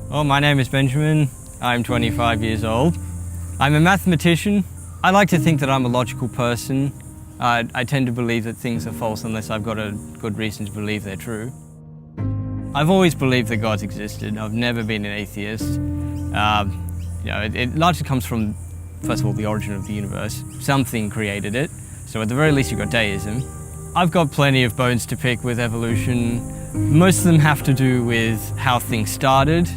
Well, my name is Benjamin. I'm 25 years old. I'm a mathematician. I like to think that I'm a logical person. I tend to believe that things are false unless I've got a good reason to believe they're true. I've always believed that God's existed. I've never been an atheist. It largely comes from, first of all, the origin of the universe. Something created it. So at the very least, you've got deism. I've got plenty of bones to pick with evolution. Most of them have to do with how things started.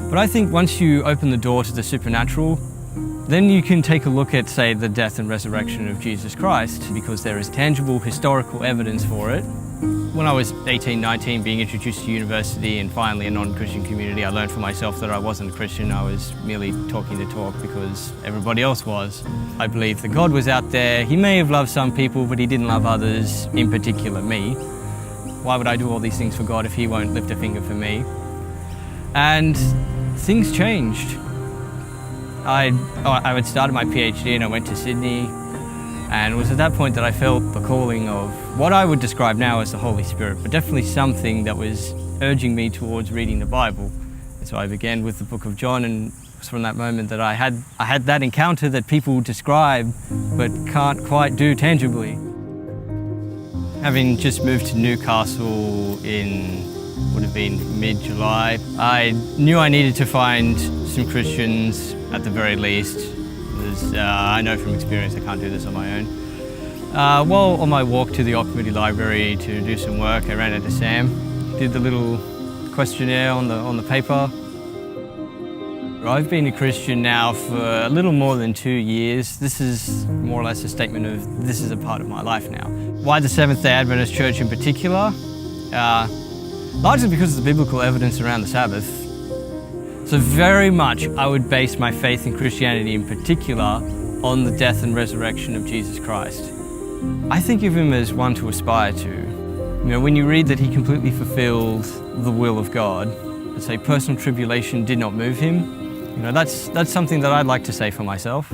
But I think once you open the door to the supernatural, then you can take a look at, say, the death and resurrection of Jesus Christ, because there is tangible historical evidence for it. When I was 18, 19, being introduced to university and finally a non-Christian community, I learned for myself that I wasn't a Christian. I was merely talking the talk because everybody else was. I believed that God was out there. He may have loved some people, but he didn't love others, in particular me. Why would I do all these things for God if he won't lift a finger for me? And things changed. I had started my PhD and I went to Sydney, and it was at that point that I felt the calling of what I would describe now as the Holy Spirit, but definitely something that was urging me towards reading the Bible. And so I began with the book of John, and it was from that moment that I had that encounter that people describe but can't quite do tangibly. Having just moved to Newcastle would have been mid-July, I knew I needed to find some Christians at the very least. I know from experience I can't do this on my own. While on my walk to the Art Community Library to do some work, I ran into Sam, did the little questionnaire on the paper. I've been a Christian now for a little more than 2 years. This is more or less a statement of this is a part of my life now. Why the Seventh-day Adventist Church in particular? Largely because of the biblical evidence around the Sabbath. So very much I would base my faith in Christianity in particular on the death and resurrection of Jesus Christ. I think of him as one to aspire to. When you read that he completely fulfilled the will of God, say personal tribulation did not move him, that's something that I'd like to say for myself.